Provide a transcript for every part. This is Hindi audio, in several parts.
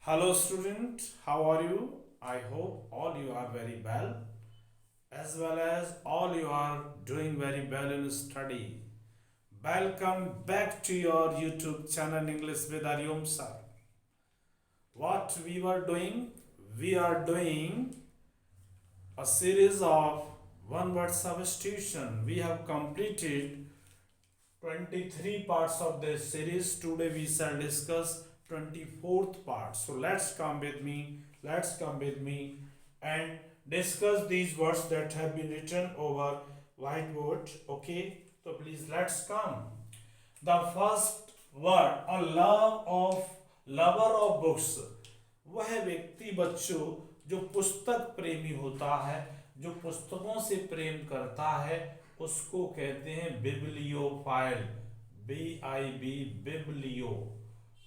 Hello student, how are you? I hope all you are very well as all you are doing very well in study. Welcome back to your YouTube channel English with Ariom sir. What we were doing? We are doing a series of one word substitution. We have completed 23 parts of this series. Today we shall discuss 24th part. So let's come with me and discuss these words that have been written over whiteboard. Okay, so please let's come. The first word, a lover of books. वह व्यक्ति बच्चों जो पुस्तक प्रेमी होता है, जो पुस्तकों से प्रेम करता है, उसको कहते हैं bibliophile. BIB biblio,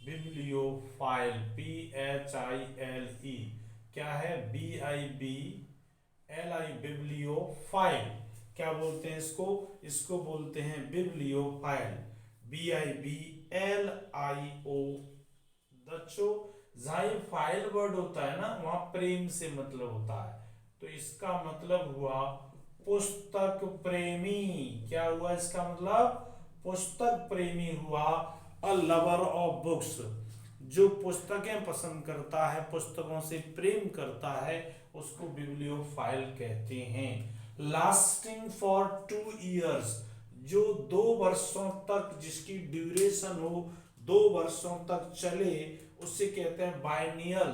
bibliophile PHILE क्या है? BIBLI bibliophile. क्या बोलते हैं इसको? इसको बोलते हैं बिब्लियोफाइल। BIBLIO। बच्चों जहाँ ये फाइल वर्ड होता है ना, वहां प्रेम से मतलब होता है, तो इसका मतलब हुआ पुस्तक प्रेमी। क्या हुआ इसका मतलब? पुस्तक प्रेमी हुआ। अ लवर ऑफ बुक्स, जो पुस्तकें पसंद करता है, पुस्तकों से प्रेम करता है, उसको बिब्लियोफाइल कहते हैं। लास्टिंग फॉर 2 years, जो 2 वर्षों तक, जिसकी ड्यूरेशन हो 2 वर्षों तक चले, उससे कहते हैं बाइनियल।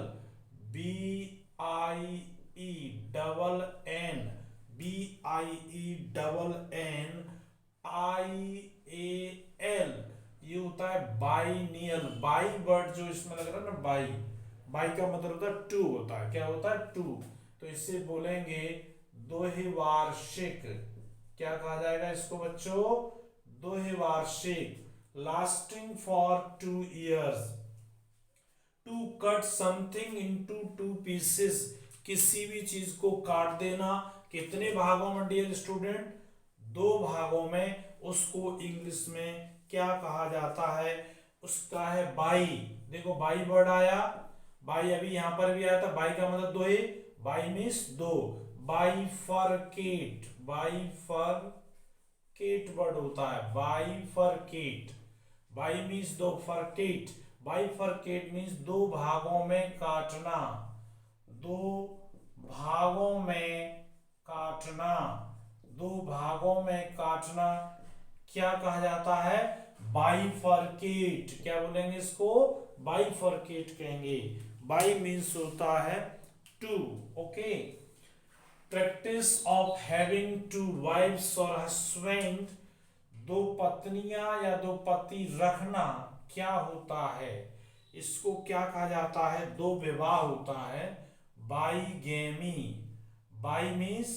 BIE BIENNIAL, ये होता है बाइनियल। बाई वर्ड जो इसमें लग रहा है ना, बाई, बाई का मतलब होता है टू होता है। क्या होता है? टू। तो इससे बोलेंगे द्विवार्षिक। क्या कहा जाएगा इसको बच्चों? द्विवार्षिक। Lasting for 2 years। To cut something into 2 pieces, किसी भी चीज को काट देना। कितने भागों में डियर स्टूडेंट? 2 भागों में। उसको इंग्लिश में क्या कहा जाता है? उसका है बाई। देखो बाई वर्ड आया, बाई अभी यहां पर भी आया था। बाई का मतलब दो है, बाई मीन्स दो। बाई फरकेट, बाई फरकेट वर्ड होता है, बाई फरकेट। बाई मीन्स दो, फरकेट, बाइफरकेट मीन्स 2 भागों में काटना, 2 भागों में काटना, 2 भागों में काटना। क्या कहा जाता है? बाइफरकेट। क्या बोलेंगे इसको? बाइफरकेट कहेंगे। बाई मीन्स होता है 2। Okay. Practice of having 2 wives और हस्बैंड, 2 पत्नियां या 2 पति रखना क्या होता है? इसको क्या कहा जाता है? 2 विवाह होता है, बाईगेमी। बाई मीन्स,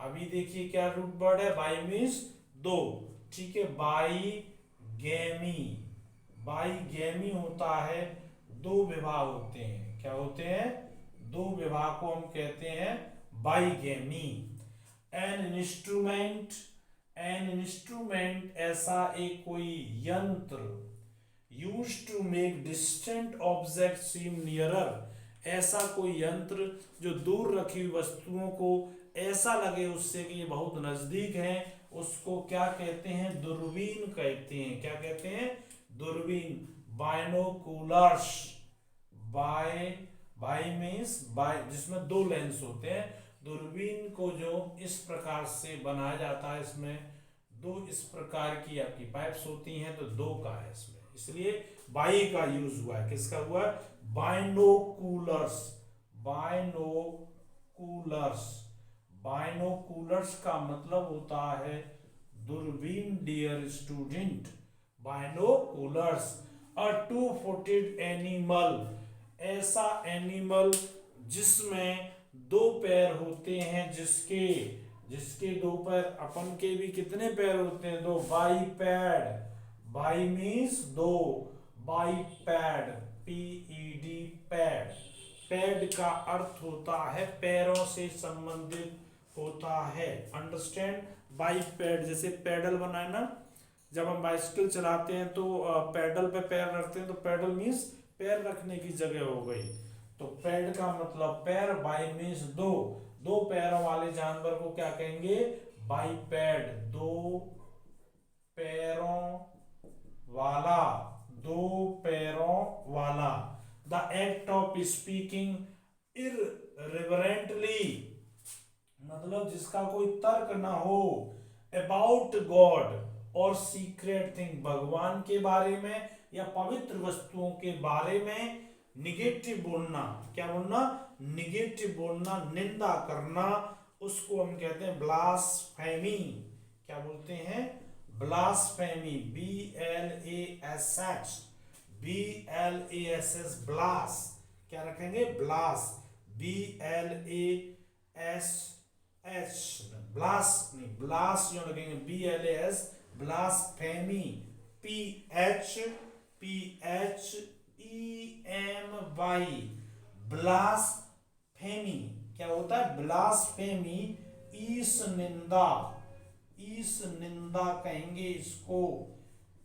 अभी देखिए क्या रूट वर्ड है, बाई मीन्स 2, ठीक है। बाईगेमी, बाईगेमी होता है 2 विवाह होते हैं। क्या होते हैं? 2 विवाह को हम कहते हैं bigamy. An instrument, an instrument ऐसा एक कोई यंत्र, use to make distant object seem nearer, ऐसा कोई यंत्र जो दूर रखी हुई वस्तुओं को ऐसा लगे उससे कि ये बहुत नजदीक है, उसको क्या कहते हैं? दूरबीन कहते हैं। क्या कहते हैं? दूरबीन। Binoculars, bi, bi means bi, जिसमें 2 लेंस होते हैं। दूरबीन को जो इस प्रकार से बनाया जाता है, इसमें 2 इस प्रकार की आपकी पाइप्स होती हैं, तो 2 का है इसमें, इसलिए बाई का यूज हुआ है। किसका हुआ है? Binoculars, binoculars. बाइनोकुलर्स का मतलब होता है दूरबीन डियर स्टूडेंट, बाइनोकुलर्स। अ 2-footed एनिमल, ऐसा एनिमल जिसमें 2 पैर होते हैं, जिसके जिसके 2 पैर, अपन के भी कितने पैर होते हैं? 2, biped. Bi means 2, biped, PED, ped. Ped का अर्थ होता है पैरों से संबंधित होता है। अंडरस्टैंड? बाईपैड, जैसे पैडल बनाए ना, जब हम बाइसिकल चलाते हैं तो पैडल पे पैर रखते हैं, तो पैडल मीन्स पैर रखने की जगह हो गई। तो पेड का मतलब पैर, बाई मीन्स दो, दो पैरों वाले जानवर को क्या कहेंगे, बाइपेड, दो पैरों वाला, दो पैरों वाला। द एक्ट ऑफ स्पीकिंग इररिवरेंटली, मतलब जिसका कोई तर्क ना हो, अबाउट गॉड और सीक्रेट थिंग, भगवान के बारे में या पवित्र वस्तुओं के बारे में निगेटिव बोलना, क्या बोलना, निगेटिव बोलना, निंदा करना, उसको हम कहते हैं ब्लास्फेमी। क्या बोलते हैं, ब्लास्फेमी, BLASH, BLASS, ब्लास, क्या रखेंगे, ब्लास, BLASH, ब्लास नहीं, ब्लास जो रखेंगे, BLAS, ब्लास्फेमी, PHEMY, ब्लास्फेमी। क्या होता है, ब्लास्फेमी, ईश निंदा, ईश निंदा कहेंगे इसको,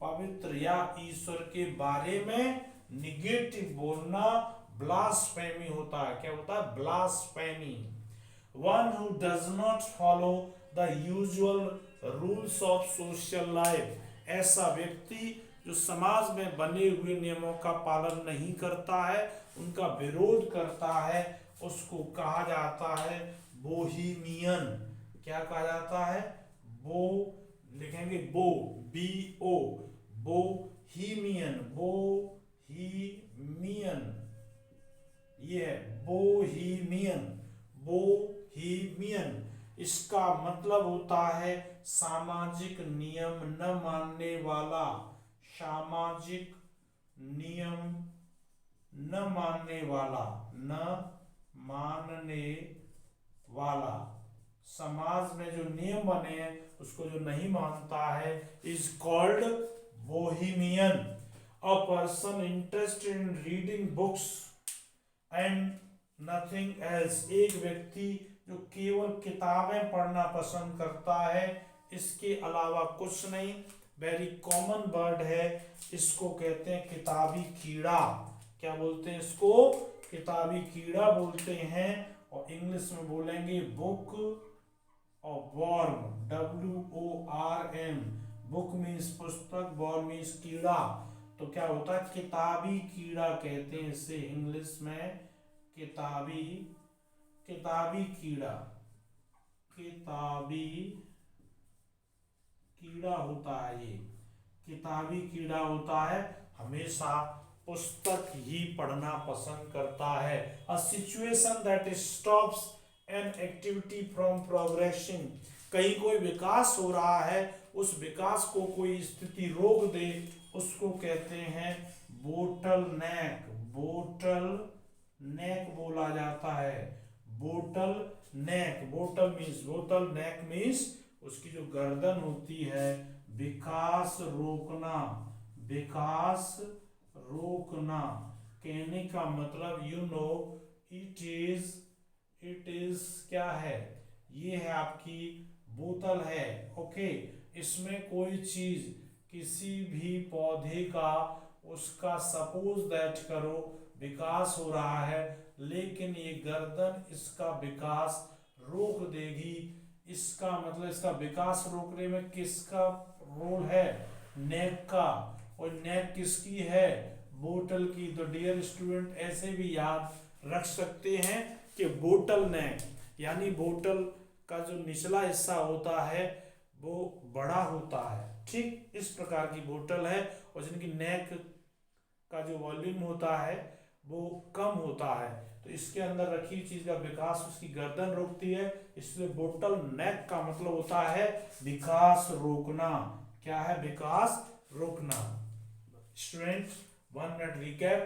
पवित्र या ईश्वर के बारे में निगेटिव बोलना ब्लास्फेमी होता है। क्या होता है, blasphemy. One who does not follow the usual rules of social life, ऐसा व्यक्ति जो समाज में बने हुए नियमों का पालन नहीं करता है, उनका विरोध करता है, उसको कहा जाता है बोहीमियन। क्या कहा जाता है, बो लिखेंगे, BO, बोहीमियन, बोहीमियन, ये है बोहीमियन, बोहीमियन। इसका मतलब होता है सामाजिक नियम न मानने वाला, सामाजिक नियम न मानने वाला, न मानने वाला, समाज में जो नियम बने हैं उसको जो नहीं मानता है, is called bohemian. A person interested in reading books and nothing else, एक व्यक्ति जो केवल किताबें पढ़ना पसंद करता है, इसके अलावा कुछ नहीं, वेरी कॉमन वर्ड है, इसको कहते हैं किताबी कीड़ा। क्या बोलते हैं इसको, किताबी कीड़ा बोलते हैं। और इंग्लिश में बोलेंगे book of worm, WORM, book means पुस्तक, वॉर्म मीन्स कीड़ा। तो क्या होता है, किताबी कीड़ा कहते हैं इसे इंग्लिश में, किताबी, किताबी कीड़ा, किताबी कीड़ा होता है, ये किताबी कीड़ा होता है, हमेशा पुस्तक ही पढ़ना पसंद करता है। A situation that stops an activity from progressing, कहीं कोई विकास हो रहा है, उस विकास को कोई स्थिति रोक दे, उसको कहते हैं बोटल नेक, बोटल नेक बोला जाता है, बोटल नेक, बोटल मीन्स, बोटल नेक मीन्स उसकी जो गर्दन होती है, विकास रोकना, विकास रोकना, कहने का मतलब यू नो, इट इज क्या है, ये है आपकी बोतल है, ओके। इसमें कोई चीज, किसी भी पौधे का, उसका सपोज दैट करो विकास हो रहा है, लेकिन ये गर्दन इसका विकास रोक देगी, इसका मतलब इसका विकास रोकने में किसका रोल है, नेक का, और नेक किसकी है, बोतल की। तो डियर स्टूडेंट ऐसे भी याद रख सकते हैं कि बोतल नेक यानी बोतल का जो निचला हिस्सा होता है वो बड़ा होता है, ठीक इस प्रकार की बोतल है, और जिनकी नेक का जो वॉल्यूम होता है वो कम होता है, तो इसके अंदर रखी चीज का विकास उसकी गर्दन रोकती है, इसलिए बोतल नेक का मतलब होता है विकास रोकना। क्या है, विकास रोकना। Student, 1 minute recap.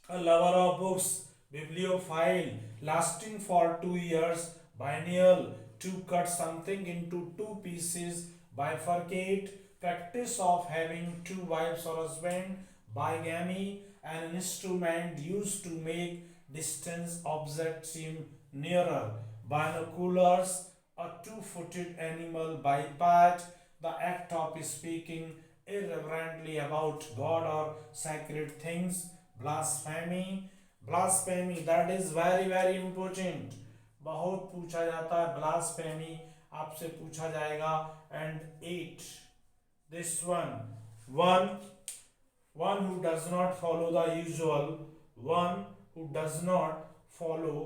A lover of books, bibliophile, lasting for 2 years, biennial, to cut something into 2 pieces, bifurcate, practice of having 2 wives or husband, bigamy, an instrument used to make distant objects seem nearer, binoculars, a 2-footed animal, biped, the act of speaking irreverently about God or sacred things, blasphemy, blasphemy that is very very important, बहुत पूछा जाता है ब्लास्फेमी, आपसे पूछा जाएगा। And 8 this one who does not follow the usual, one who does not follow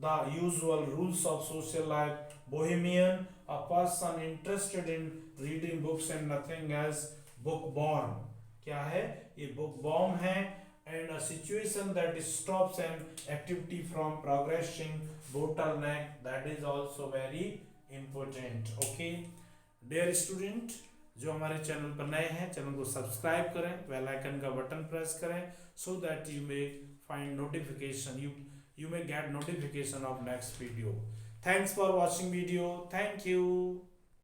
the usual rules of social life, bohemian, a person interested in reading books and nothing else, bookworm, क्या है ये bookworm है, and a situation that stops an activity from progressing, bottleneck, that is also very important. Okay dear student, जो हमारे चैनल पर नए हैं चैनल को सब्सक्राइब करें, बेल आइकन का बटन प्रेस करें, so that you may find notification, you may get notification of next video. Thanks for watching video. Thank you.